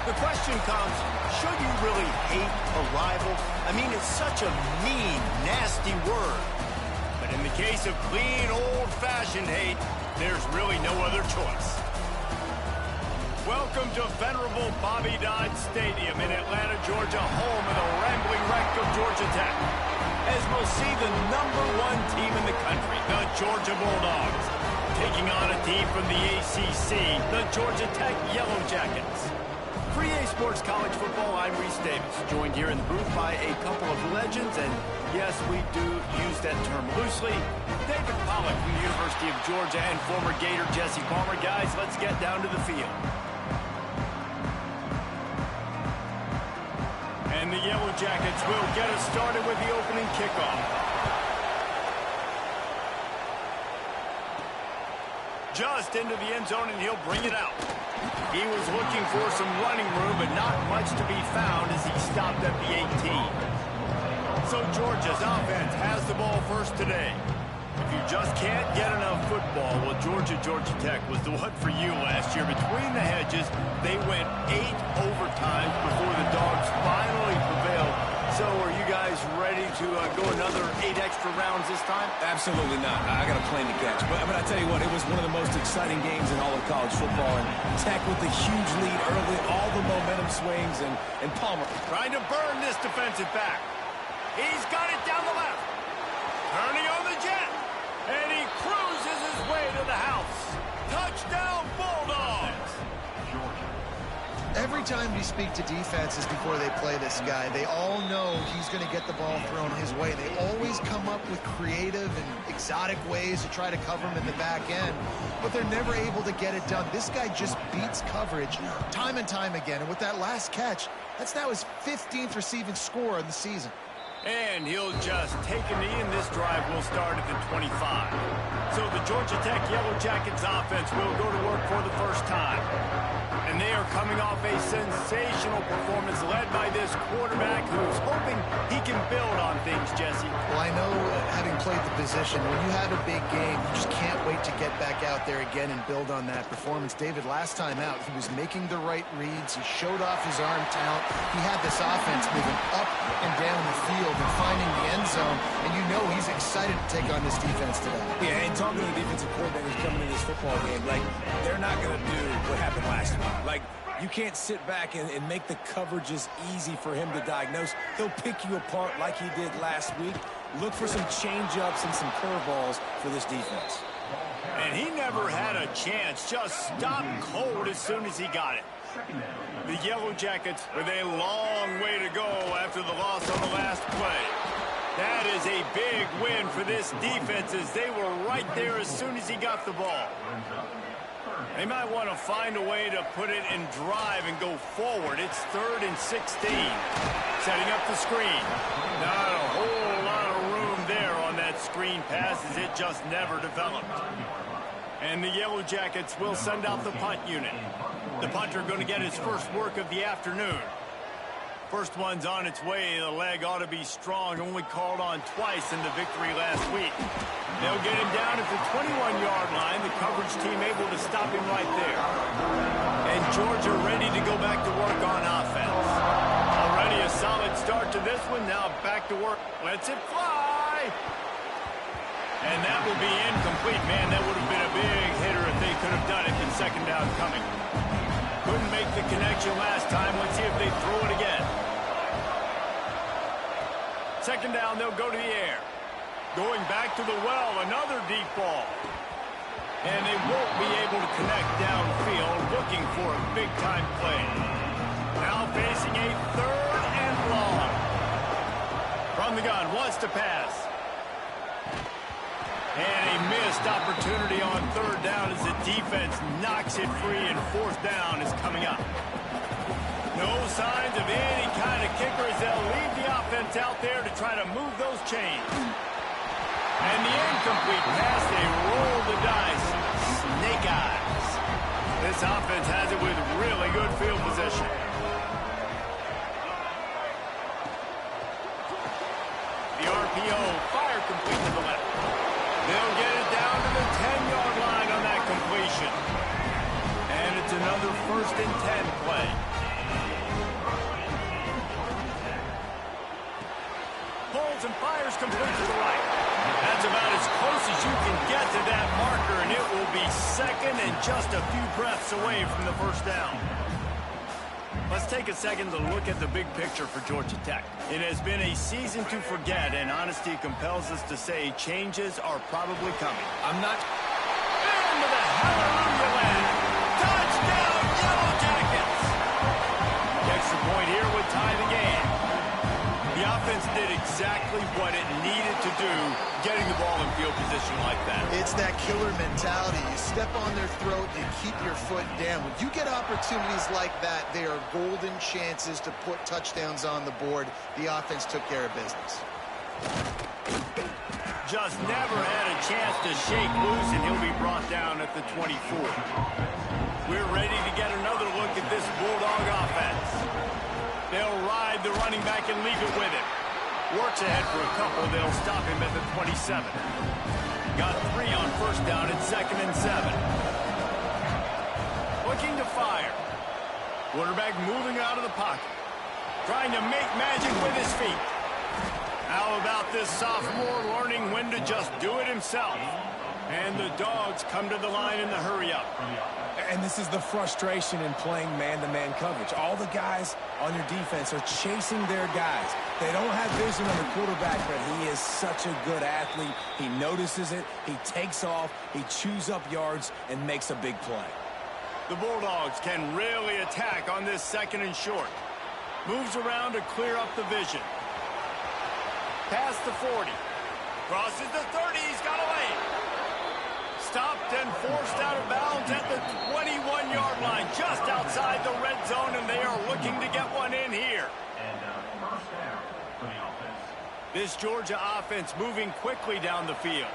The question comes, should you really hate a rival? I mean, it's such a mean, nasty word. But in the case of clean, old-fashioned hate, there's really no other choice. Welcome to venerable Bobby Dodd Stadium in Atlanta, Georgia, home of the rambling wreck of Georgia Tech. As we'll see the #1 team in the country, the Georgia Bulldogs, taking on a team from the ACC, the Georgia Tech Yellow Jackets. For EA Sports College Football, I'm Reese Davis, joined here in the booth by a couple of legends, and yes, we do use that term loosely. David Pollack from the University of Georgia and former Gator Jesse Palmer. Guys, let's get down to the field. And the Yellow Jackets will get us started with the opening kickoff. Just into the end zone, and he'll bring it out. He was looking for some running room, but not much to be found as he stopped at the 18. So Georgia's offense has the ball first today. If you just can't get enough football, well, Georgia Tech was the one for you last year. Between the hedges, they went 8 overtimes before the Dogs finally prevailed. So are you guys ready to go another 8 extra rounds this time? Absolutely not. I got a plane to catch. But I tell you what, it was one of the most exciting games in all of college football. And Tech with the huge lead early, all the momentum swings, and Palmer trying to burn this defensive back. He's got it down the left. Turning on the jet. And he cruises his way to the house. Touchdown, Bulldogs! Every time we speak to defenses before they play this guy, they all know he's going to get the ball thrown his way. They always come up with creative and exotic ways to try to cover him in the back end, but they're never able to get it done. This guy just beats coverage time and time again, and with that last catch, that's now his 15th receiving score in the season. And he'll just take a knee, and this drive will start at the 25. So the Georgia Tech Yellow Jackets offense will go to work for the first time. And they are coming off a sensational performance led by this quarterback who's hoping he can build on things, Jesse. Well, I know, having played the position, when you have a big game, you just can't wait to get back out there again and build on that performance. David, last time out, he was making the right reads. He showed off his arm talent. He had this offense moving up and down the field and finding the end zone, and you know he's excited to take on this defense today. Yeah, and talking to the defensive coordinators coming in this football game, like, they're not going to do what happened last week. Like, you can't sit back and make the coverages easy for him to diagnose. He'll pick you apart like he did last week. Look for some change-ups and some curveballs for this defense. And he never had a chance, just stopped cold as soon as he got it. The Yellow Jackets with a long way to go after the loss on the last play. That is a big win for this defense as they were right there as soon as he got the ball. They might want to find a way to put it in drive and go forward. It's 3rd and 16. Setting up the screen. Not a whole lot of room there on that screen pass as it just never developed. And the Yellow Jackets will send out the punt unit. The punter going to get his first work of the afternoon. First one's on its way. The leg ought to be strong. Only called on twice in the victory last week. They'll get him down at the 21-yard line. The coverage team able to stop him right there. And Georgia ready to go back to work on offense. Already a solid start to this one. Now back to work. Lets it fly. And that will be incomplete. Man, that would have been a big hitter if they could have done it with second down coming. Couldn't make the connection last time. Let's see if they throw it again. Second down, they'll go to the air. Going back to the well, another deep ball. And they won't be able to connect downfield, looking for a big-time play. Now facing a 3rd and long. From the gun, wants to pass. And a missed opportunity on 3rd down as the defense knocks it free, and 4th down is coming up. No signs of any kind of kicker as they'll leave the offense out there to try to move those chains. And the incomplete pass, they roll the dice. Snake eyes. This offense has it with really good field position. The RPO, fire complete to the left. They'll get it down to the 10-yard line on that completion. And it's another 1st and 10 play. Pulls and fires complete to the right. That's about as close as you can get to that marker, and it will be second and just a few breaths away from the first down. Let's take a second to look at the big picture for Georgia Tech. It has been a season to forget, and honesty compels us to say changes are probably coming. I'm not... Into the hallelujah land. Touchdown, Yellow Jackets! The extra point here would tie the game. The offense did exactly what it needed to do, getting the ball in field position like that. It's that killer mentality. You step on their throat, you keep your foot down. When you get opportunities like that, they are golden chances to put touchdowns on the board. The offense took care of business. Just never had a chance to shake loose, and he'll be brought down at the 24. We're ready to get another look at this Bulldog offense. They'll ride the running back and leave it with him. Works ahead for a couple. They'll stop him at the 27. Got 3 on first down at 2nd and 7. Looking to fire. Quarterback moving out of the pocket. Trying to make magic with his feet. How about this sophomore learning when to just do it himself? And the Dogs come to the line in the hurry-up. And this is the frustration in playing man-to-man coverage. All the guys on your defense are chasing their guys. They don't have vision on the quarterback, but he is such a good athlete. He notices it, he takes off, he chews up yards, and makes a big play. The Bulldogs can really attack on this 2nd and short. Moves around to clear up the vision. Past the 40. Crosses the 30. He's got a lane. Stopped and forced out of bounds at the 21-yard line, just outside the red zone, and they are looking to get one in here. First down for the offense. This Georgia offense moving quickly down the field.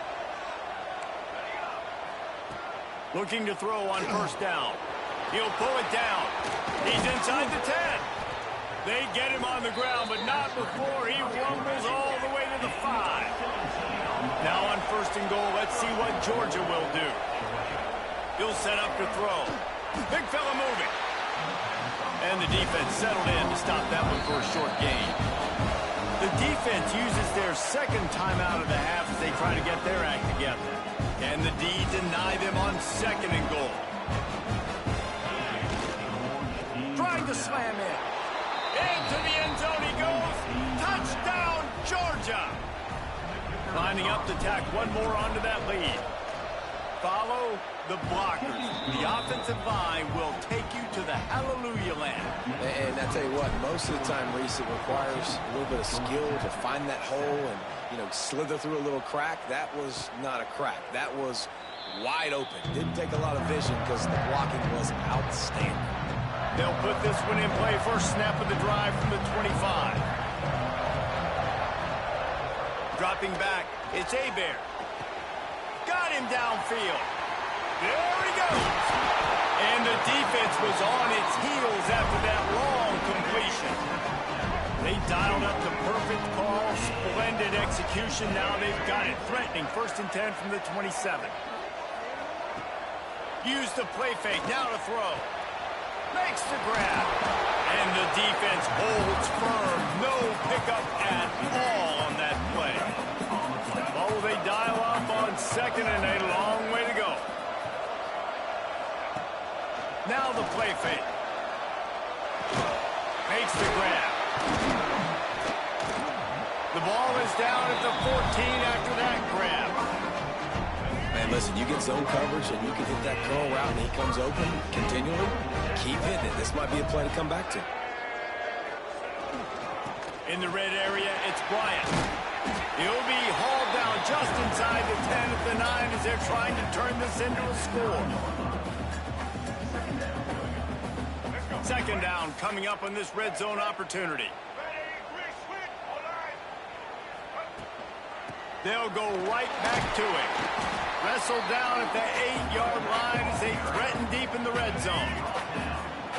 Looking to throw on first down. He'll pull it down. He's inside the 10. They get him on the ground, but not before he rumbles all the way to the 5. Now on 1st and goal, let's see what Georgia will do. He'll set up to throw. Big fella moving. And the defense settled in to stop that one for a short gain. The defense uses their 2nd timeout of the half as they try to get their act together. And the D deny them on 2nd and goal. Trying to slam in. Into the end zone he goes. Touchdown, Georgia! Lining up to tack one more onto that lead. Follow the blockers. The offensive line will take you to the hallelujah land. And I tell you what, most of the time, Reese, it requires a little bit of skill to find that hole and, slither through a little crack. That was not a crack. That was wide open. Didn't take a lot of vision because the blocking was outstanding. They'll put this one in play. First snap of the drive from the 25. Dropping back, it's Hebert. Got him downfield. There he goes. And the defense was on its heels after that long completion. They dialed up the perfect call, splendid execution. Now they've got it. Threatening 1st and 10 from the 27. Use the play fake, now to throw. Makes the grab. And the defense holds firm. No pickup at all on that play. Oh, they dial up on 2nd and a long way to go. Now the play fake. Makes the grab. The ball is down at the 14 after that grab. Man, listen, you get zone coverage and you can hit that curl route and he comes open continually. Keep hitting it. This might be a play to come back to. In the red area, it's Bryant. He'll be hauled down just inside the 10 at the 9 as they're trying to turn this into a score. 2nd down coming up on this red zone opportunity. They'll go right back to it. Wrestled down at the 8-yard line as they threaten deep in the red zone.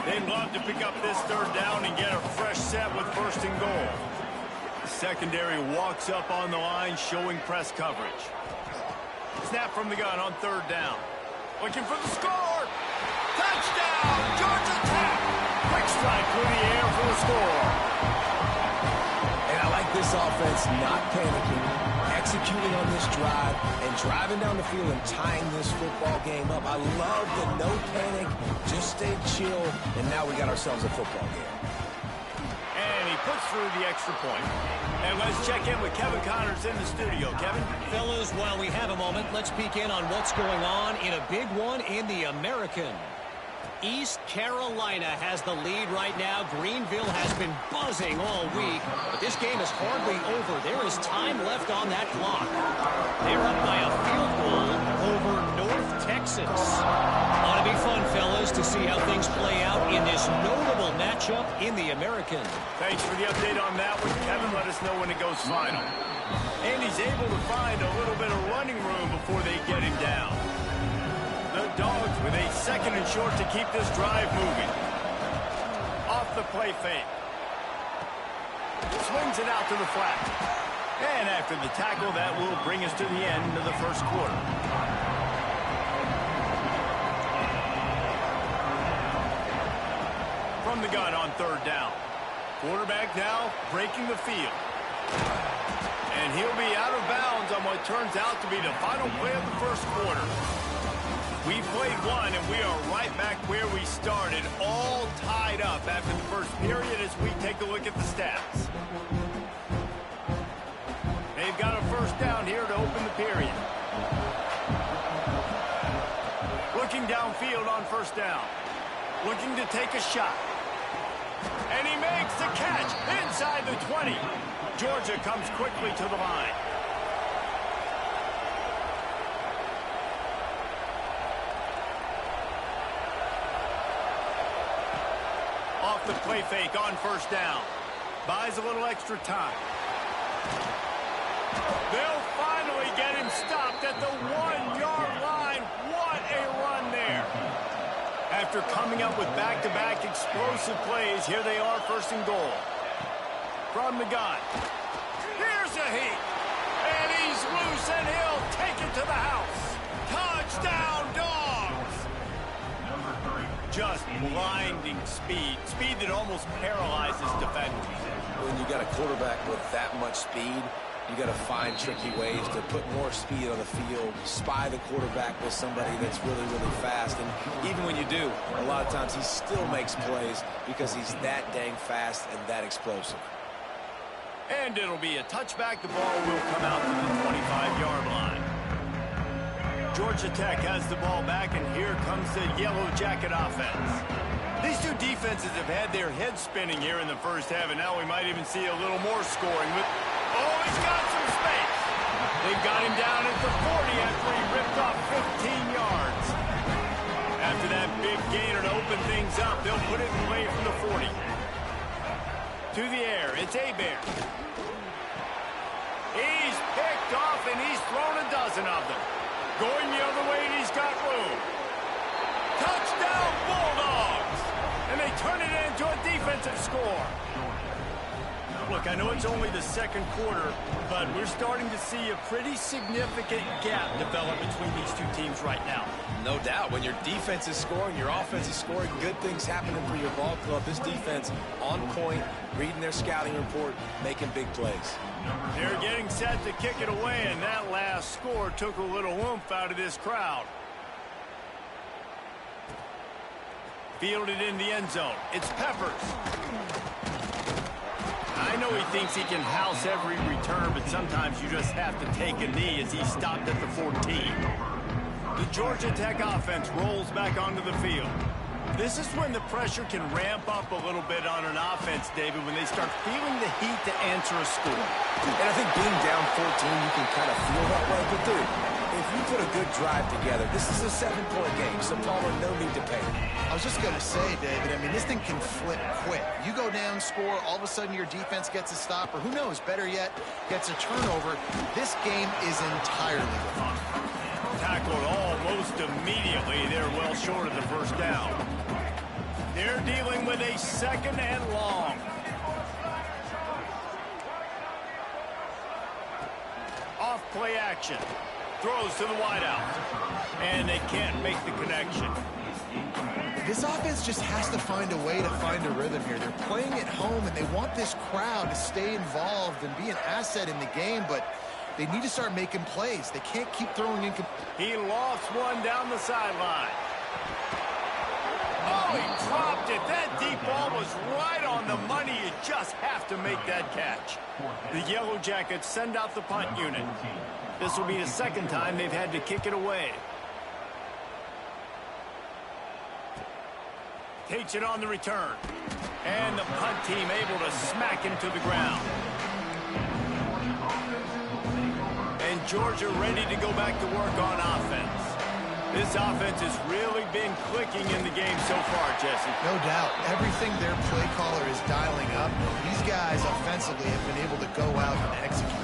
They'd love to pick up this 3rd down and get a fresh set with 1st and goal. The secondary walks up on the line, showing press coverage. Snap from the gun on 3rd down. Looking for the score. Touchdown, Georgia Tech. Quick strike through the air for the score. And I like this offense not panicking, executing on this drive, and driving down the field and tying this football game up. I love the no panic, just stay chill, and now we got ourselves a football game. And he puts through the extra point. And let's check in with Kevin Connors in the studio. Kevin? Fellas, while we have a moment, let's peek in on what's going on in a big one in the American. East Carolina has the lead right now. Greenville has been buzzing all week, but this game is hardly over. There is time left on that clock. They're up by a field goal over North Texas. Ought to be fun, fellas, to see how things play out in this notable matchup in the American. Thanks for the update on that one, Kevin. Let us know when it goes final. And he's able to find a little bit of running room before they get him down. The Dogs with a second and short to keep this drive moving. Off the play fake. Swings it out to the flat. And after the tackle, that will bring us to the end of the first quarter. From the gun on third down. Quarterback now breaking the field. And he'll be out of bounds on what turns out to be the final play of the first quarter. We played one, and we are right back where we started, all tied up after the first period as we take a look at the stats. They've got a first down here to open the period. Looking downfield on first down. Looking to take a shot. And he makes the catch inside the 20. Georgia comes quickly to the line. Off the play fake on first down. Buys a little extra time. They'll finally get him stopped at the 1-yard line. What a run there. After coming up with back-to-back explosive plays, here they are, first and goal. From the gun. Here's a heat. And he's loose, and he'll take it to the house. Touchdown, Dogs! Just blinding speed. Speed that almost paralyzes defenders. When you got a quarterback with that much speed, you got to find tricky ways to put more speed on the field, spy the quarterback with somebody that's really, really fast. And even when you do, a lot of times he still makes plays because he's that dang fast and that explosive. And it'll be a touchback. The ball will come out to the 25-yard line. Georgia Tech has the ball back, and here comes the Yellow Jacket offense. These two defenses have had their heads spinning here in the first half, and now we might even see a little more scoring. Oh, he's got some space. They've got him down at the 40 after he ripped off 15 yards. After that big gainer to open things up, they'll put it in play from the 40. To the air, it's Hebert. He's picked off, and he's thrown a dozen of them. Going the other way, and he's got room. Touchdown, Bulldogs! And they turn it into a defensive score. Look, I know it's only the second quarter, but we're starting to see a pretty significant gap develop between these two teams right now. No doubt. When your defense is scoring, your offense is scoring, good things happening for your ball club. This defense on point, reading their scouting report, making big plays. They're getting set to kick it away, and that last score took a little oomph out of this crowd. Fielded in the end zone. It's Peppers. I know he thinks he can house every return, but sometimes you just have to take a knee as he stopped at the 14. The Georgia Tech offense rolls back onto the field. This is when the pressure can ramp up a little bit on an offense, David, when they start feeling the heat to answer a score. And I think being down 14, you can kind of feel that way. But, dude, if you put a good drive together, this is a 7-point game, so Palmer, no need to panic. I was just going to say, David, I mean, this thing can flip quick. You go down, score, all of a sudden your defense gets a stop, or who knows, better yet, gets a turnover. This game is entirely different. Tackled almost immediately. They're well short of the first down. They're dealing with a second and long. Off play action. Throws to the wideout. And they can't make the connection. This offense just has to find a way to find a rhythm here. They're playing at home, and they want this crowd to stay involved and be an asset in the game, but they need to start making plays. They can't keep throwing in. He lofts one down the sideline. Oh, he dropped it. That deep ball was right on the money. You just have to make that catch. The Yellow Jackets send out the punt unit. This will be the second time they've had to kick it away. Takes it on the return. And the punt team able to smack him to the ground. And Georgia ready to go back to work on offense. This offense has really been clicking in the game so far, Jesse. No doubt. Everything their play caller is dialing up. These guys offensively have been able to go out and execute.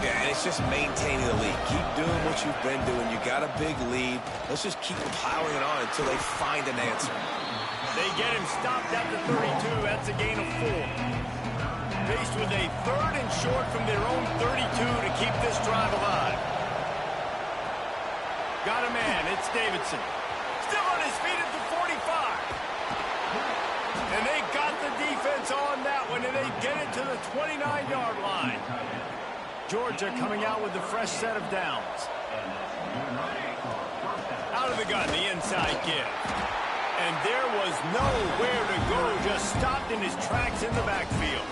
Yeah, and it's just maintaining the lead. Keep doing what you've been doing. You got a big lead. Let's just keep piling it on until they find an answer. They get him stopped at the 32. That's a gain of 4. Faced with a 3rd and short from their own 32 to keep this drive alive. Got a man. It's Davidson. Still on his feet at the 45. And they got the defense on that one, and they get it to the 29-yard line. Georgia coming out with a fresh set of downs. Out of the gun, the inside give. And there was nowhere to go, just stopped in his tracks in the backfield.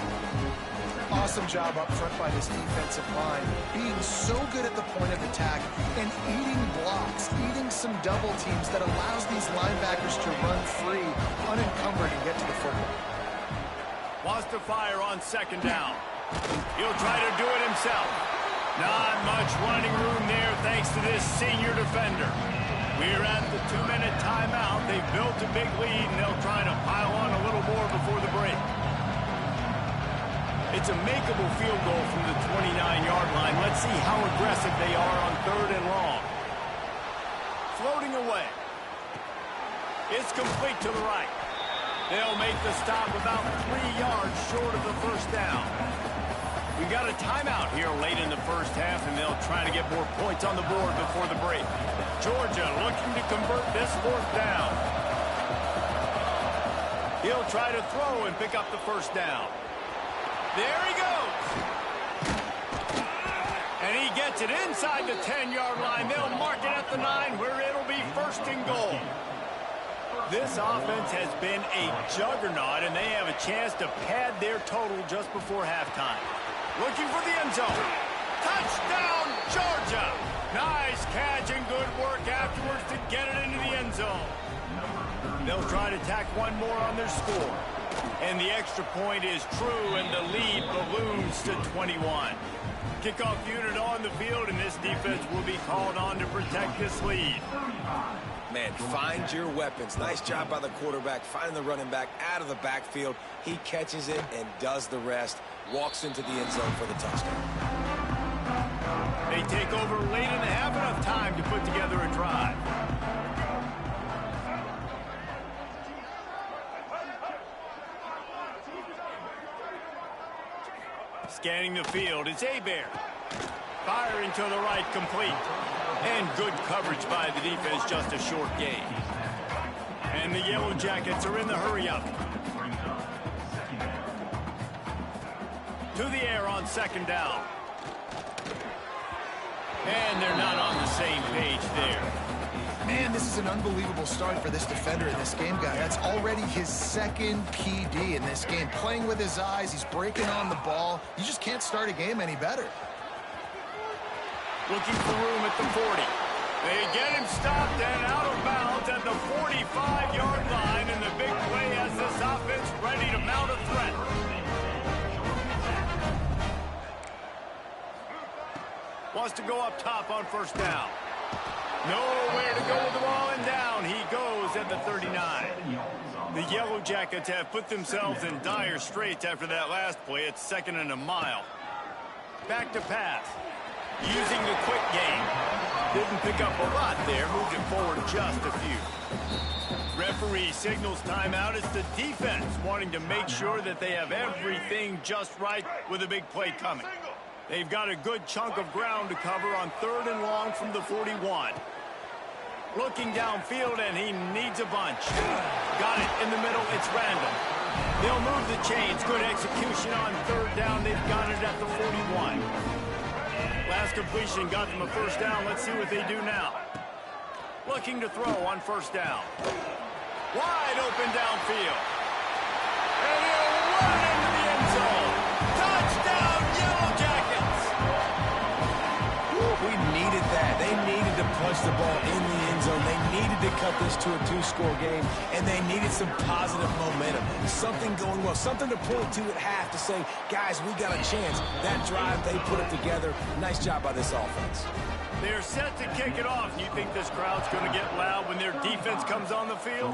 Awesome job up front by this defensive line, being so good at the point of attack and eating blocks, eating some double teams that allows these linebackers to run free, unencumbered, and get to the football. Wants to fire on second down. He'll try to do it himself. Not much running room there thanks to this senior defender. We're at the 2-minute timeout. They've built a big lead, and they'll try to pile on a little more before the break. It's a makeable field goal from the 29-yard line. Let's see how aggressive they are on 3rd and long. Floating away. It's complete to the right. They'll make the stop about 3 yards short of the first down. We got a timeout here late in the first half, and they'll try to get more points on the board before the break. Georgia looking to convert this 4th down. He'll try to throw and pick up the first down. There he goes. And he gets it inside the 10-yard line. They'll mark it at the 9 where it'll be 1st and goal. This offense has been a juggernaut, and they have a chance to pad their total just before halftime. Looking for the end zone. Touchdown, Georgia. Nice catch and good work afterwards to get it into the end zone. They'll try to tack one more on their score. And the extra point is true, and the lead balloons to 21. Kickoff unit on the field, and this defense will be called on to protect this lead. Man, find your weapons. Nice job by the quarterback, finding the running back out of the backfield. He catches it and does the rest. Walks into the end zone for the touchdown. They take over late in the half, enough time to put together a drive. Scanning the field, it's Hebert. Firing to the right, complete. And good coverage by the defense, just a short gain. And the Yellow Jackets are in the hurry-up. To the air on second down. And they're not on the same page there. Man, this is an unbelievable start for this defender in this game, guy. That's already his 2nd PD in this game. Playing with his eyes, he's breaking on the ball. You just can't start a game any better. Looking for room at the 40. They get him stopped and out of bounds at the 45-yard line, and the big play has this offense ready to mount a threat. Wants to go up top on first down. Nowhere to go with the ball, and down he goes at the 39. The Yellow Jackets have put themselves in dire straits after that last play. It's 2nd and a mile. Back to pass. Using the quick game. Didn't pick up a lot there. Moved it forward just a few. Referee signals timeout. It's the defense wanting to make sure that they have everything just right with a big play coming. They've got a good chunk of ground to cover on 3rd and long from the 41. Looking downfield, and he needs a bunch. got it in the middle. It's random. They'll move the chains. Good execution on third down. They've got it at the 41. Last completion got them a first down. Let's see what they do now. Looking to throw on first down. Wide open downfield. And he'll run into the end zone. Touchdown, Yellow Jackets! We needed that. They needed to punch the ball in the end zone. They needed to cut this to a 2-score game, and they needed some positive momentum. Something going well, something to point to at half to say, guys, we got a chance. That drive, they put it together. Nice job by this offense. They're set to kick it off. You think this crowd's going to get loud when their defense comes on the field?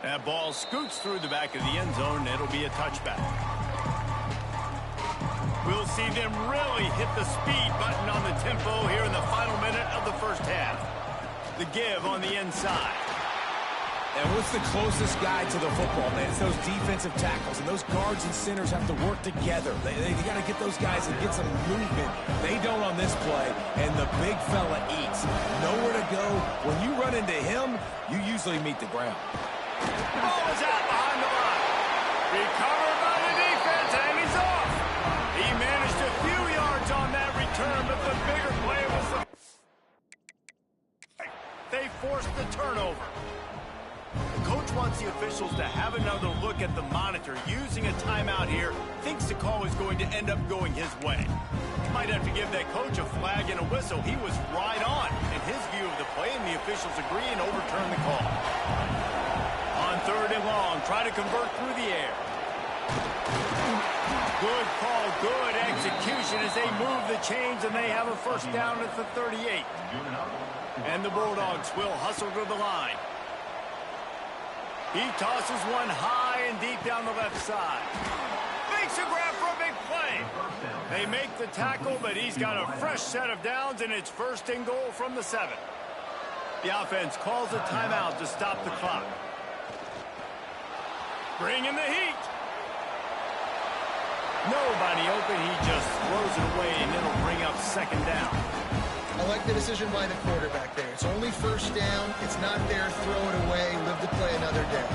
That ball scoots through the back of the end zone. It'll be a touchback. We'll see them really hit the speed button on the tempo here in the final minute of the first half. The give on the inside. And what's the closest guy to the football, man? It's those defensive tackles, and those guards and centers have to work together. They got to get those guys and get some movement. They don't on this play, and the big fella eats. Nowhere to go. When you run into him, you usually meet the ground. Ball is out behind the line. Recovered by the defense, and he's off. He managed a few yards on that return, but the bigger play was the... They forced the turnover. The coach wants the officials to have another look at the monitor. Using a timeout here, thinks the call is going to end up going his way. Might have to give that coach a flag and a whistle. He was right on in his view of the play, and the officials agree and overturn the call. On third and long, try to convert through the air. Good call, good execution as they move the chains, and they have a first down at the 38. And the Bulldogs will hustle to the line. He tosses one high and deep down the left side. Makes a grab for a big play. They make the tackle, but he's got a fresh set of downs, and it's first and goal from the 7. The offense calls a timeout to stop the clock. Bring in the heat. Nobody open. He just throws it away, and it'll bring up second down. I like the decision by the quarterback there. It's only first down. It's not there. Throw it away. Live to play another down.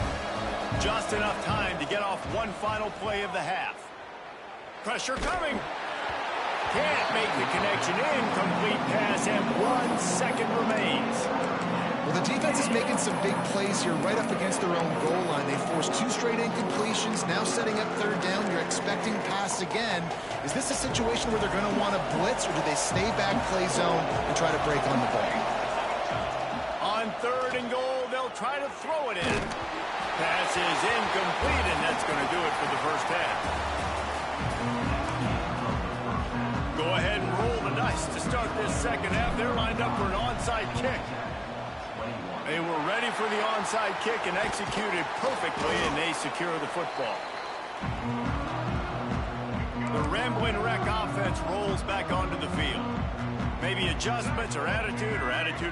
Just enough time to get off one final play of the half. Pressure coming. Can't make the connection. Incomplete pass, and 1 second remains. Well, the defense is making some big plays here right up against their own goal line. They forced 2 straight incompletions. Now setting up third down. You're expecting pass again. Is this a situation where they're going to want to blitz, or do they stay back, play zone, and try to break on the ball? On third and goal, they'll try to throw it in. Pass is incomplete, and that's going to do it for the first half. Go ahead and roll the dice to start this second half. They're lined up for an onside kick. They were ready for the onside kick and executed perfectly, and they secure the football. The Ramblin' Wreck offense rolls back onto the field. Maybe adjustments or attitude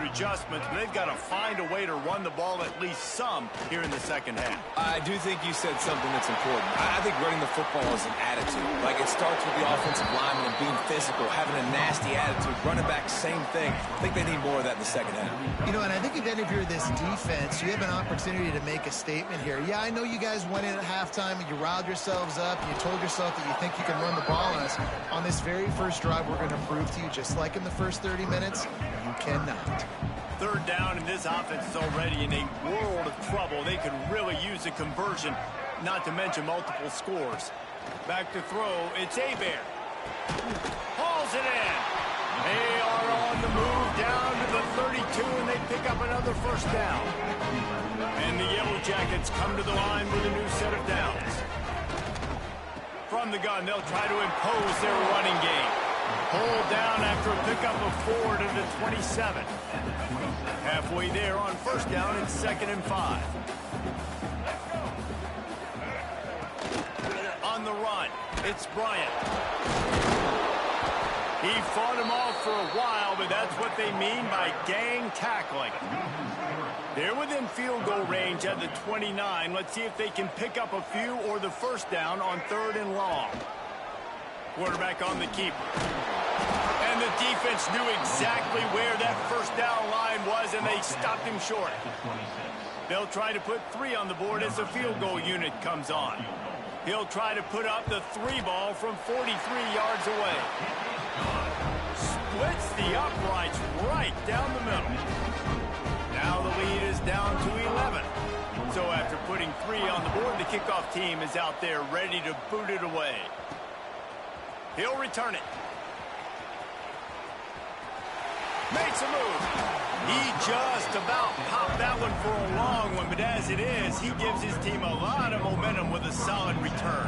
adjustments, but they've got to find a way to run the ball at least some here in the second half. I do think you said something that's important. I think running the football is an attitude. Like, it starts with the offensive lineman and being physical, having a nasty attitude. Running back, same thing. I think they need more of that in the second half. You know, and I think if you're this defense, you have an opportunity to make a statement here. Yeah, I know you guys went in at halftime and you riled yourselves up and you told yourself that you think you can run the ball on us. On this very first drive, we're going to prove to you, just like in the first 30 minutes, you cannot. Third down, and this offense is already in a world of trouble. They could really use a conversion, not to mention multiple scores. Back to throw, it's Abear. Hauls it in. They are on the move down to the 32, and they pick up another first down. And the Yellow Jackets come to the line with a new set of downs. From the gun, they'll try to impose their running game. Hold down after a pickup of 4 to the 27. Halfway there on first down, it's 2nd and 5. On the run, it's Bryant. He fought him off for a while, but that's what they mean by gang tackling. They're within field goal range at the 29. Let's see if they can pick up a few or the first down on 3rd and long. Quarterback on the keeper. And the defense knew exactly where that first down line was, and they stopped him short. They'll try to put 3 on the board as the field goal unit comes on. He'll try to put up the 3 ball from 43 yards away. Splits the uprights right down the middle. Now the lead is down to 11. So after putting 3 on the board, the kickoff team is out there ready to boot it away. He'll return it. Makes a move. He just about popped that one for a long one, but as it is, he gives his team a lot of momentum with a solid return.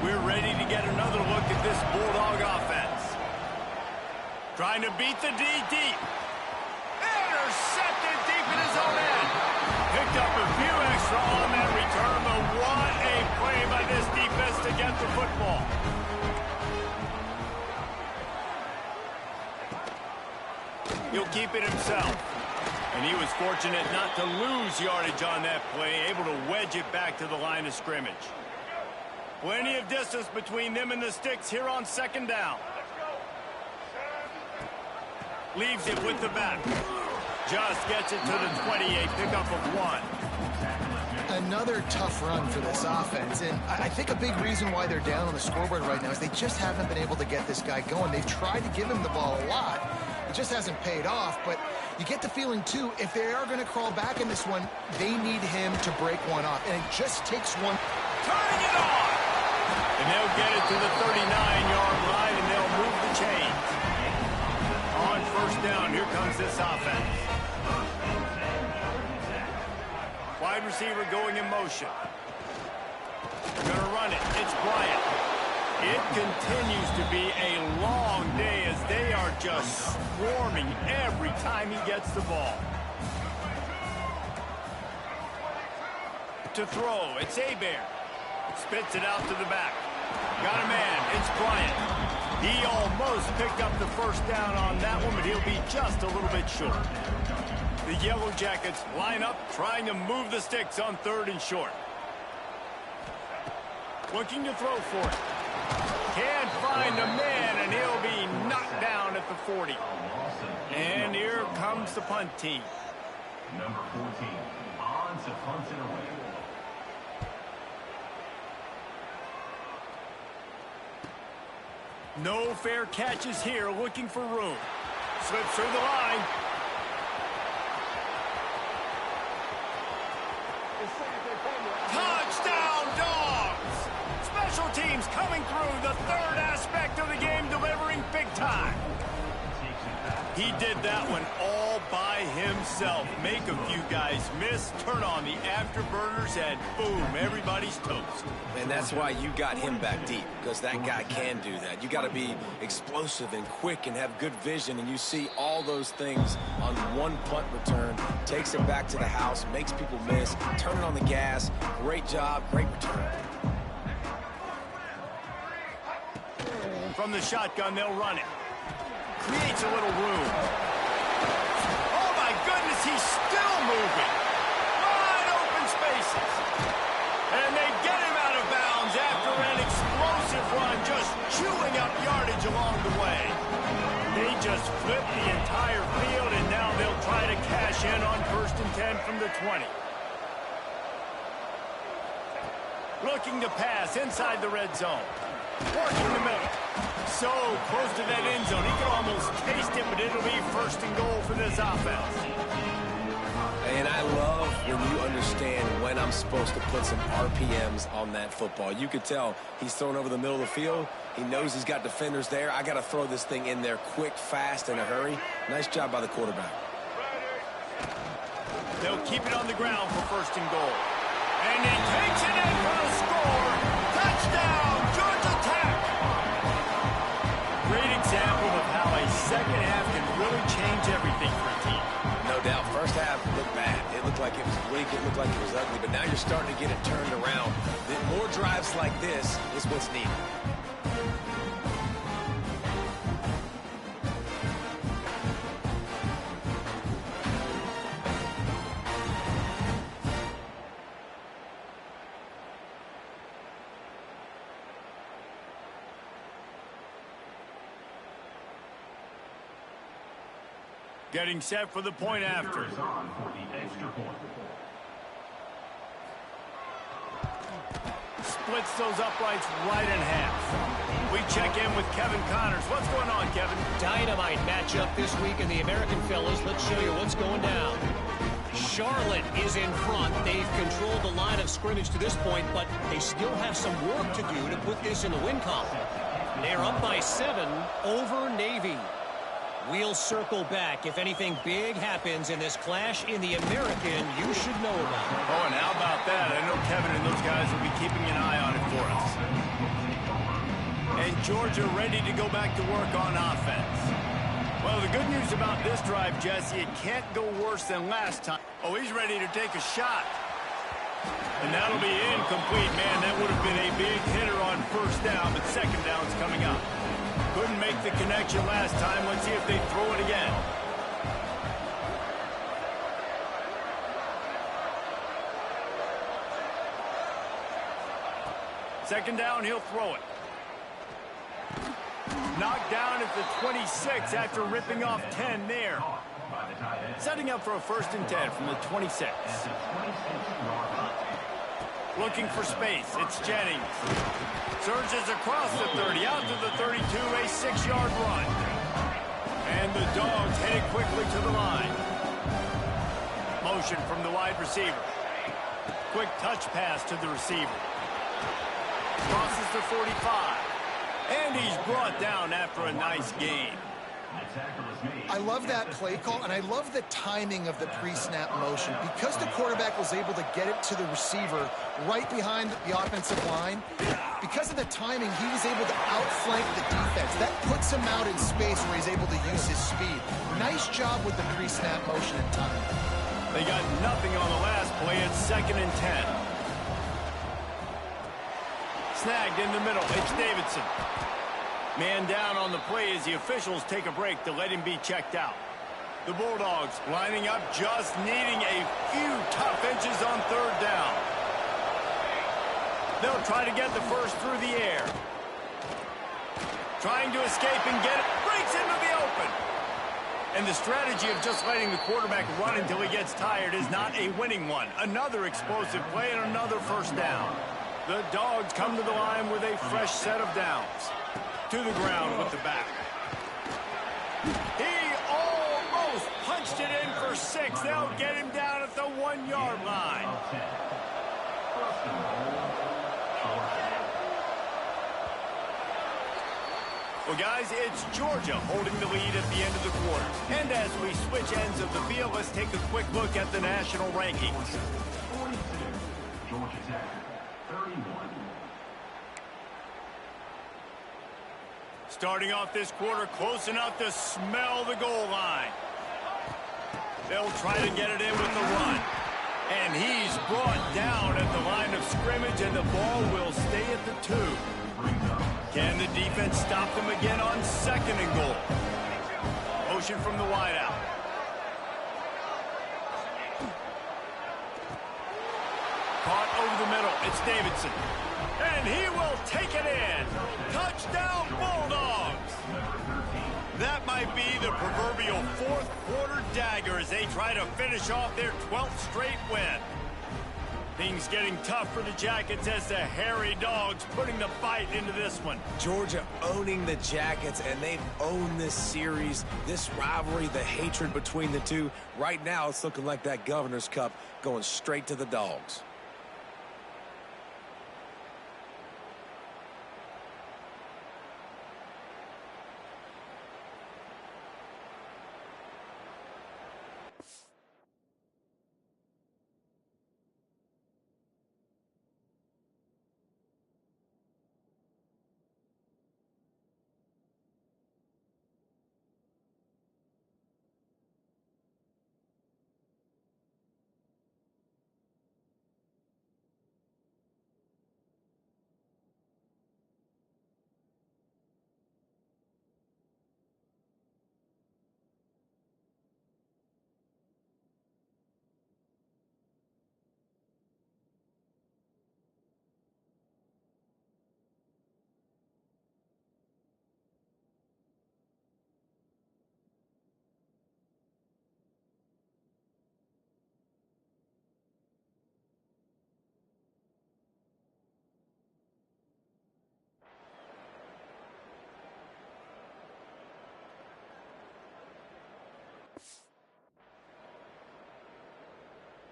We're ready to get another look at this Bulldog offense. Trying to beat the D deep. Intercepted deep in his own end. Picked up a few extra on that return, but what a play by this defense to get the football. He'll keep it himself. And he was fortunate not to lose yardage on that play, able to wedge it back to the line of scrimmage. Plenty of distance between them and the sticks here on 2nd down. Leaves it with the back. Just gets it to the 28, pickup of 1. Another tough run for this offense, and I think a big reason why they're down on the scoreboard right now is they just haven't been able to get this guy going. They've tried to give him the ball a lot. It just hasn't paid off, but you get the feeling, too, if they are going to crawl back in this one, they need him to break one off, and it just takes one. Turning it on! And they'll get it to the 39-yard line, and they'll move the chains. On 1st down, here comes this offense. Wide receiver going in motion. They're going to run it. It's Bryant. It continues to be a long day as they are just swarming every time he gets the ball. To throw, it's Hebert. Spits it out to the back. Got a man. It's Bryant. He almost picked up the 1st down on that one, but he'll be just a little bit short. The Yellow Jackets line up, trying to move the sticks on 3rd and short. Looking to throw for it. Can't find a man, and he'll be knocked down at the 40. And here comes the punt team. Number 14, on to punt it away. No fair catches here, looking for room. Slips through the line. Touchdown, Dogs! Special teams coming through, the 3rd aspect of the game, delivering big time. He did that one all by himself. Make a few guys miss, turn on the afterburners, and boom, everybody's toast. And that's why you got him back deep, because that guy can do that. You got to be explosive and quick and have good vision, and you see all those things on one punt return. Takes it back to the house, makes people miss, turning on the gas. Great job, great return. From the shotgun, they'll run it. Creates a little room. Oh, my goodness, he's still moving. Wide open spaces. And they get him out of bounds after an explosive run, just chewing up yardage along the way. They just flipped the entire field, and now they'll try to cash in on 1st and 10 from the 20. Looking to pass inside the red zone. Working the middle. So close to that end zone. He can almost taste it, but it'll be 1st and goal for this offense. And I love when you understand when I'm supposed to put some RPMs on that football. You could tell he's thrown over the middle of the field. He knows he's got defenders there. I got to throw this thing in there quick, fast, in a hurry. Nice job by the quarterback. They'll keep it on the ground for 1st and goal. And he takes it in for the score. Touchdown, Georgia Tech. Great example of how a 2nd half can really change everything for a team. No doubt. 1st half looked bad. It looked like it was weak. It looked like it was ugly. But now you're starting to get it turned around. More drives like this is what's needed. Getting set for the point after. On for the extra point. splits those uprights right in half. We check in with Kevin Connors. What's going on, Kevin? Dynamite matchup this week in the American, fellas. Let's show you what's going down. Charlotte is in front. They've controlled the line of scrimmage to this point, but they still have some work to do to put this in the win column. They're up by 7 over Navy. We'll circle back. If anything big happens in this clash in the American, you should know about it. Oh, and how about that? I know Kevin and those guys will be keeping an eye on it for us. And Georgia ready to go back to work on offense. Well, the good news about this drive, Jesse, it can't go worse than last time. Oh, he's ready to take a shot. And that'll be incomplete, man. That would have been a big hitter on first down, but second down's coming up. Couldn't make the connection last time. Let's see if they throw it again. Second down, he'll throw it. Knocked down at the 26 after ripping off 10 there. Setting up for a 1st and 10 from the 26. Looking for space. It's Jennings. Surges across the 30, out to the 32, a 6-yard run. And the Dogs headed quickly to the line. Motion from the wide receiver. Quick touch pass to the receiver. Crosses the 45. And he's brought down after a nice gain. I love that play call, and I love the timing of the pre-snap motion. Because the quarterback was able to get it to the receiver right behind the offensive line, because of the timing, he was able to outflank the defense. That puts him out in space where he's able to use his speed. Nice job with the pre-snap motion and timing. They got nothing on the last play. It's 2nd and 10. Snagged in the middle. It's Davidson. Man down on the play as the officials take a break to let him be checked out. The Bulldogs lining up, just needing a few tough inches on 3rd down. They'll try to get the first through the air. Trying to escape and get it. Breaks into the open. And the strategy of just letting the quarterback run until he gets tired is not a winning one. Another explosive play and another 1st down. The Dogs come to the line with a fresh set of downs. To the ground with the back. He almost punched it in for 6. They'll get him down at the 1-yard line. Well, guys, it's Georgia holding the lead at the end of the quarter. And as we switch ends of the field, let's take a quick look at the national rankings. 42, Georgia Tech, 31. Starting off this quarter, close enough to smell the goal line. They'll try to get it in with the run. And he's brought down at the line of scrimmage, and the ball will stay at the 2. Can the defense stop them again on 2nd and goal? Motion from the wideout. Caught over the middle. It's Davidson. And he will take it in. Touchdown, Bulldogs. That might be the proverbial 4th quarter dagger as they try to finish off their 12th straight win. Things getting tough for the Jackets as the hairy Dogs putting the fight into this one. Georgia owning the Jackets, and they've owned this series, this rivalry, the hatred between the two. Right now, it's looking like that Governor's Cup going straight to the Dogs.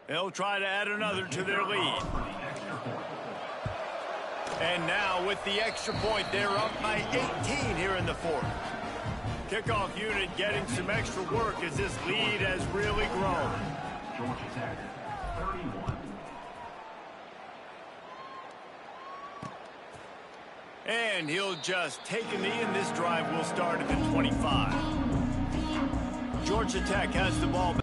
They'll try to add another to their lead. And now with the extra point, they're up by 18 here in the fourth. Kickoff unit getting some extra work as this lead has really grown. Georgia Tech, 31. And he'll just take a knee, and this drive will start at the 25. Georgia Tech has the ball back.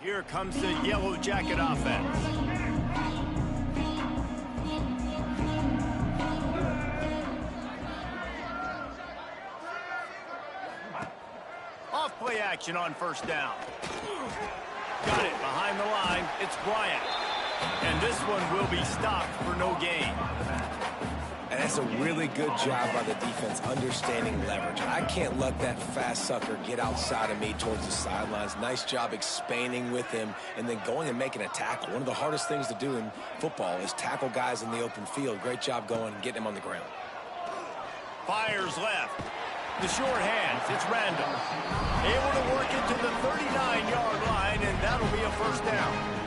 Here comes the Yellow Jacket offense. Off play action on first down. Got it behind the line. It's Bryant. And this one will be stopped for no gain. And that's a really good job by the defense understanding leverage. I can't let that fast sucker get outside of me towards the sidelines. Nice job expanding with him and then going and making a tackle. One of the hardest things to do in football is tackle guys in the open field. Great job going and getting him on the ground. Fires left. The short hands. It's Randall. Able to work it to the 39-yard line, and that'll be a first down.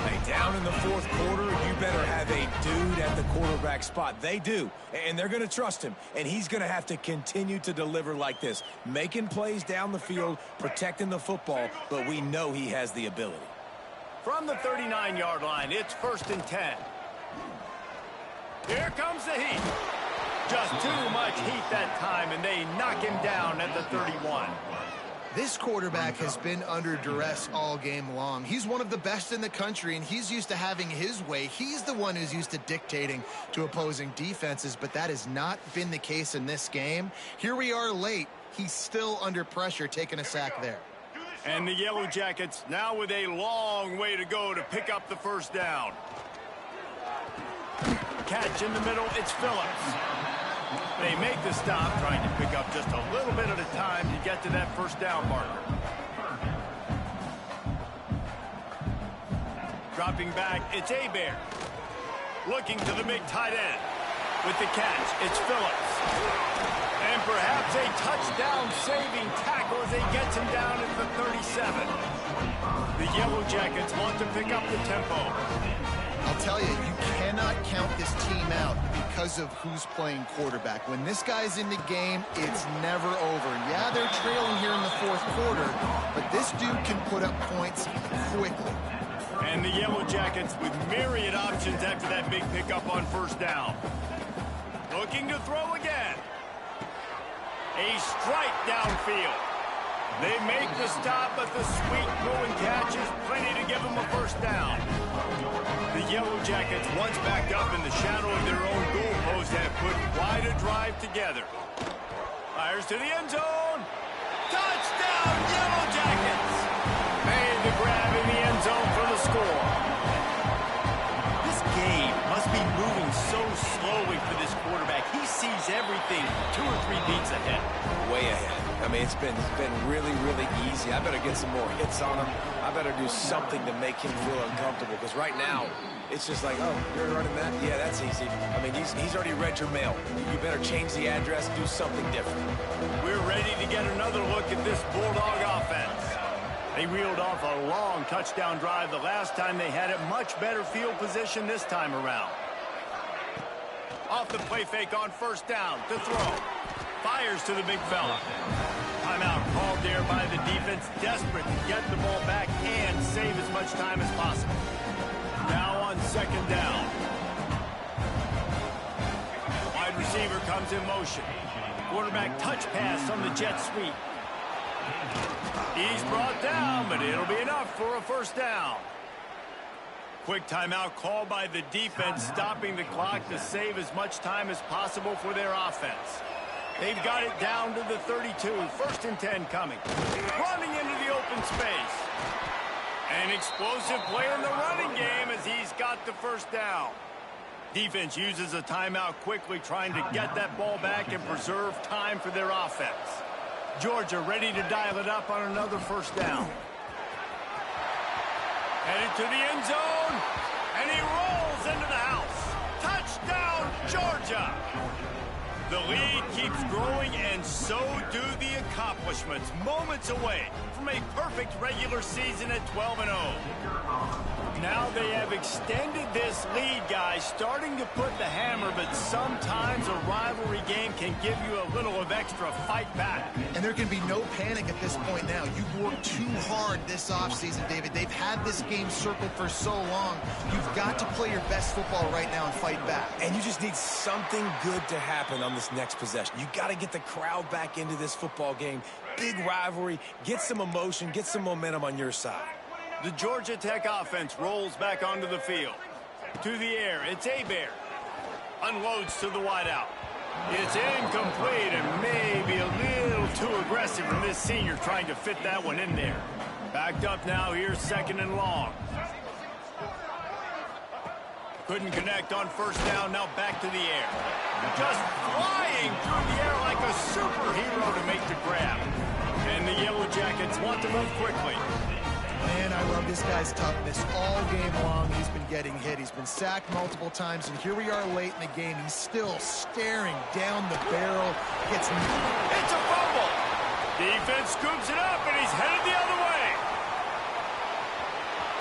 Hey, down in the fourth quarter, you better have a dude at the quarterback spot. They do, and they're going to trust him, and he's going to have to continue to deliver like this, making plays down the field, protecting the football, but we know he has the ability. From the 39-yard line, it's 1st and 10. Here comes the heat. Just too much heat that time, and they knock him down at the 31. This quarterback has been under duress all game long. He's one of the best in the country, and he's used to having his way. He's the one who's used to dictating to opposing defenses, but that has not been the case in this game. Here we are late. He's still under pressure, taking a sack there. And the Yellow Jackets now with a long way to go to pick up the first down. Catch in the middle, it's Phillips. They make the stop, trying to pick up just a little bit at a time to get to that first down marker. Dropping back, it's Hebert. Looking to the big tight end. With the catch, it's Phillips. And perhaps a touchdown-saving tackle as they gets him down at the 37. The Yellow Jackets want to pick up the tempo. I'll tell you, you cannot count this team out because of who's playing quarterback. When this guy's in the game, it's never over. Yeah, they're trailing here in the fourth quarter, but this dude can put up points quickly. And the Yellow Jackets with myriad options after that big pickup on first down. Looking to throw again. A strike downfield. They make the stop, but the sweet throwing catch is plenty to give them a first down. The Yellow Jackets, once backed up in the shadow of their own goalpost, have put quite a drive together. Fires to the end zone. Touchdown, Yellow Jackets! Made the grab in the end zone for the score. This game must be moving so slowly for this quarterback. He sees everything 2 or 3 beats ahead. Way ahead. I mean, it's been really, really easy. I better get some more hits on him. I better do something to make him feel uncomfortable, because right now, it's just like, oh, you're running that? Yeah, that's easy. I mean, he's already read your mail. You better change the address, do something different. We're ready to get another look at this Bulldog offense. They reeled off a long touchdown drive the last time they had it. Much better field position this time around. Off the play fake on first down to throw. Fires to the big fella. Timeout called there by the defense, desperate to get the ball back and save as much time as possible. Now on second down. receiver comes in motion. Quarterback touch pass on the jet sweep. He's brought down, but it'll be enough for a first down. Quick timeout called by the defense, stopping the clock to save as much time as possible for their offense. They've got it down to the 32. 1st and 10 coming. Running into the open space. An explosive play in the running game as he's got the first down. Defense uses a timeout quickly, trying to get that ball back and preserve time for their offense. Georgia ready to dial it up on another first down. Headed to the end zone, and he rolls into the house. Touchdown, Georgia! The lead keeps growing, and so do the accomplishments. Moments away from a perfect regular season at 12-0. Now they have extended this lead, guys, starting to put the hammer, but sometimes a rivalry game can give you a little of extra fight back. And there can be no panic at this point now. You've worked too hard this offseason, David. They've had this game circled for so long. You've got to play your best football right now and fight back. And you just need something good to happen on this next possession. You got to get the crowd back into this football game. Big rivalry. Get some emotion. Get some momentum on your side. The Georgia Tech offense rolls back onto the field. To the air, it's Hebert. Unloads to the wideout. It's incomplete and maybe a little too aggressive from this senior trying to fit that one in there. Backed up now, here's 2nd and long. Couldn't connect on first down, now back to the air. Just flying through the air like a superhero to make the grab. And the Yellow Jackets want to move quickly. Man, I love this guy's toughness. All game long, he's been getting hit. He's been sacked multiple times, and here we are late in the game. He's still staring down the barrel. It's a fumble. Defense scoops it up, and he's headed the other way.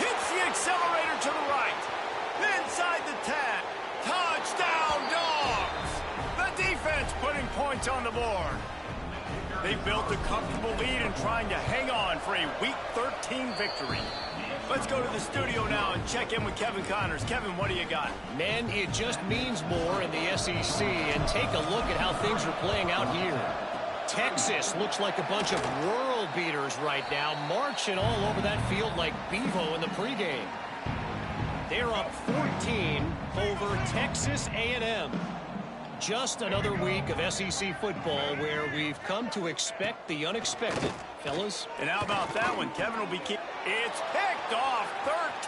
Hits the accelerator to the right. Inside the 10. Touchdown, Dogs. The defense putting points on the board. They built a comfortable lead and trying to hang on for a Week 13 victory. Let's go to the studio now and check in with Kevin Connors. Kevin, what do you got? Men, it just means more in the SEC, and take a look at how things are playing out here. Texas looks like a bunch of world beaters right now, marching all over that field like Bevo in the pregame. They're up 14 over Texas A&M. Just another week of SEC football where we've come to expect the unexpected, fellas. And how about that one? Kevin will be keep. It's picked off.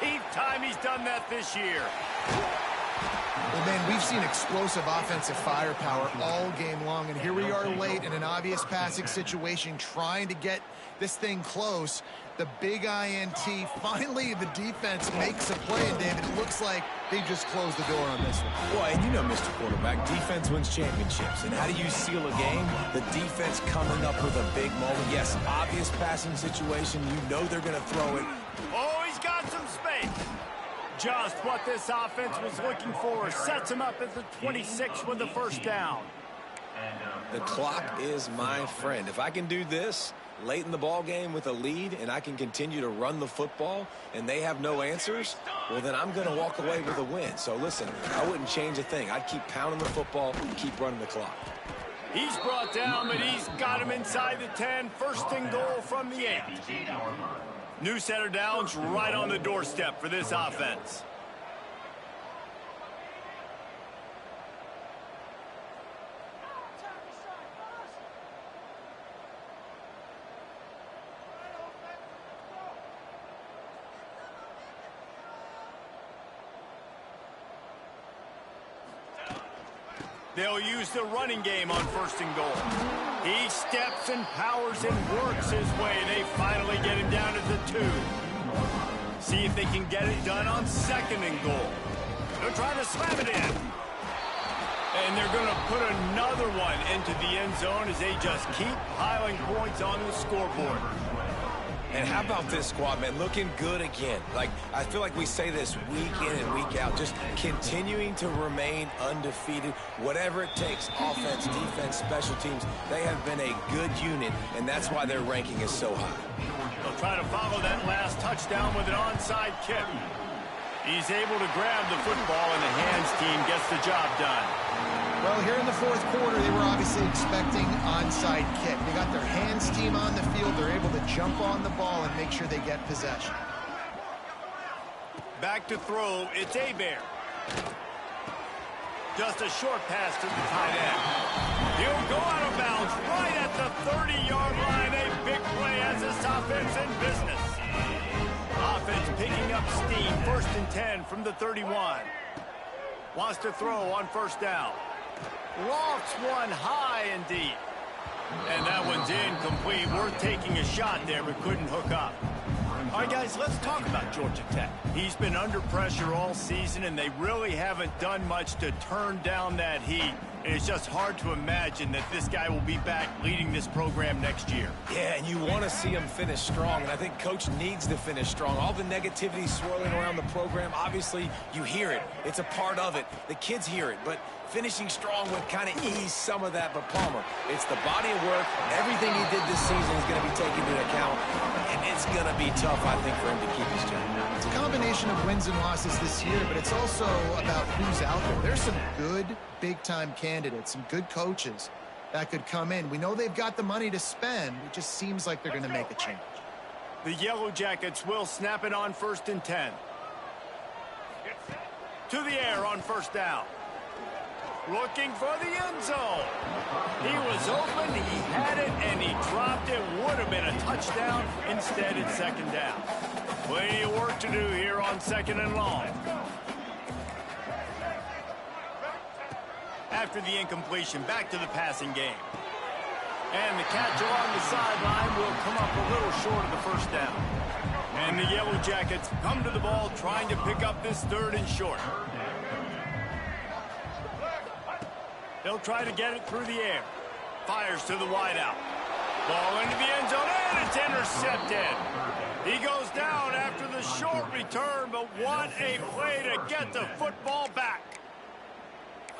13th time he's done that this year. Well, man, we've seen explosive offensive firepower all game long, and here we are late in an obvious passing situation trying to get this thing close. The big INT. Finally, the defense makes a play, and David, it looks like they just closed the door on this one. Well, and you know, Mr. Quarterback, defense wins championships. And how do you seal a game? The defense coming up with a big moment. Yes, obvious passing situation. You know they're going to throw it. Oh, he's got some space. Just what this offense was looking for. Sets him up at the 26 with the first down. The clock is my friend. If I can do this late in the ball game with a lead and I can continue to run the football and they have no answers, well, then I'm going to walk away with a win. So, listen, I wouldn't change a thing. I'd keep pounding the football and keep running the clock. He's brought down, but he's got him inside the 10. 1st and goal from the 8. New set of downs right on the doorstep for this offense. They'll use the running game on 1st and goal. He steps and powers and works his way. They finally get him down to the 2. See if they can get it done on 2nd and goal. They're trying to slam it in. And they're going to put another one into the end zone as they just keep piling points on the scoreboard. And how about this squad, man? Looking good again. Like, I feel like we say this week in and week out, just continuing to remain undefeated. Whatever it takes, offense, defense, special teams, they have been a good unit, and that's why their ranking is so high. They'll try to follow that last touchdown with an onside kick. He's able to grab the football, and the hands team gets the job done. Well, here in the fourth quarter, they were obviously expecting onside kick. They got their hands team on the field. They're able to jump on the ball and make sure they get possession. Back to throw, it's Hebert. Just a short pass to the tight end. He'll go out of bounds right at the 30-yard line. A big play as this offense in business. Offense picking up steam. 1st and 10 from the 31. Wants to throw on first down. Lofts one high and deep. And that one's incomplete. Worth taking a shot there, but couldn't hook up. All right, guys, let's talk about Georgia Tech. He's been under pressure all season, and they really haven't done much to turn down that heat. And it's just hard to imagine that this guy will be back leading this program next year. Yeah, and you want to see him finish strong, and I think Coach needs to finish strong. All the negativity swirling around the program, obviously, you hear it. It's a part of it. The kids hear it, but finishing strong would kind of ease some of that. But Palmer, it's the body of work. Everything he did this season is going to be taken into account, and it's going to be tough, I think, for him to keep his job. It's a combination of wins and losses this year, but it's also about who's out there. There's some good big-time candidates, some good coaches that could come in. We know they've got the money to spend. It just seems like they're going to make a change. The Yellow Jackets will snap it on 1st and 10. To the air on first down. Looking for the end zone. He was open, he had it, and he dropped it. Would have been a touchdown. Instead, it's 2nd down. Plenty of work to do here on 2nd and long. After the incompletion, back to the passing game. And the catch along the sideline will come up a little short of the first down. And the Yellow Jackets come to the ball trying to pick up this 3rd and short. They'll try to get it through the air. Fires to the wideout. Ball into the end zone, and it's intercepted. He goes down after the short return, but what a play to get the football back.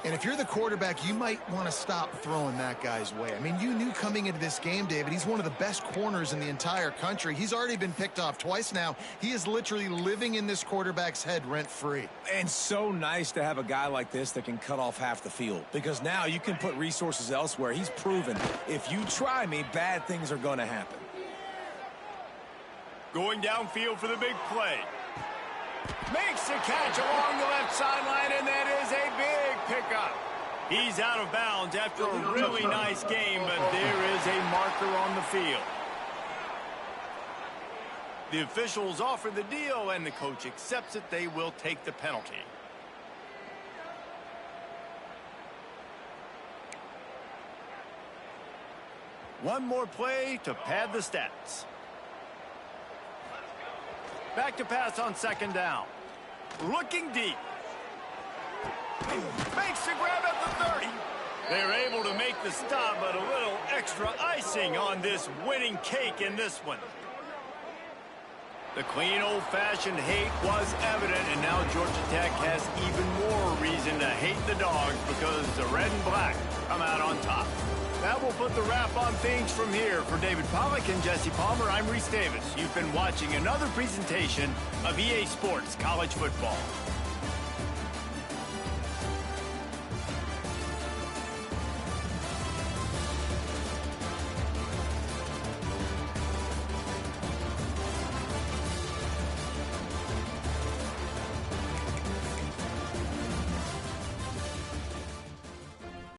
And if you're the quarterback, you might want to stop throwing that guy's way. I mean, you knew coming into this game, David, he's one of the best corners in the entire country. He's already been picked off twice now. He is literally living in this quarterback's head rent-free. And so nice to have a guy like this that can cut off half the field, because now you can put resources elsewhere. He's proven if you try me, bad things are going to happen. Going downfield for the big play. Makes the catch along the left sideline, and that is a big pickup. He's out of bounds after a really nice game, but there is a marker on the field. The officials offer the deal, and the coach accepts it. They will take the penalty. One more play to pad the stats. Back to pass on 2nd down. Looking deep. Makes the grab at the 30. They're able to make the stop, but a little extra icing on this winning cake in this one. The clean, old-fashioned hate was evident, and now Georgia Tech has even more reason to hate the Dogs because the red and black come out on top. That will put the wrap on things from here. For David Pollack and Jesse Palmer, I'm Reese Davis. You've been watching another presentation of EA Sports College Football.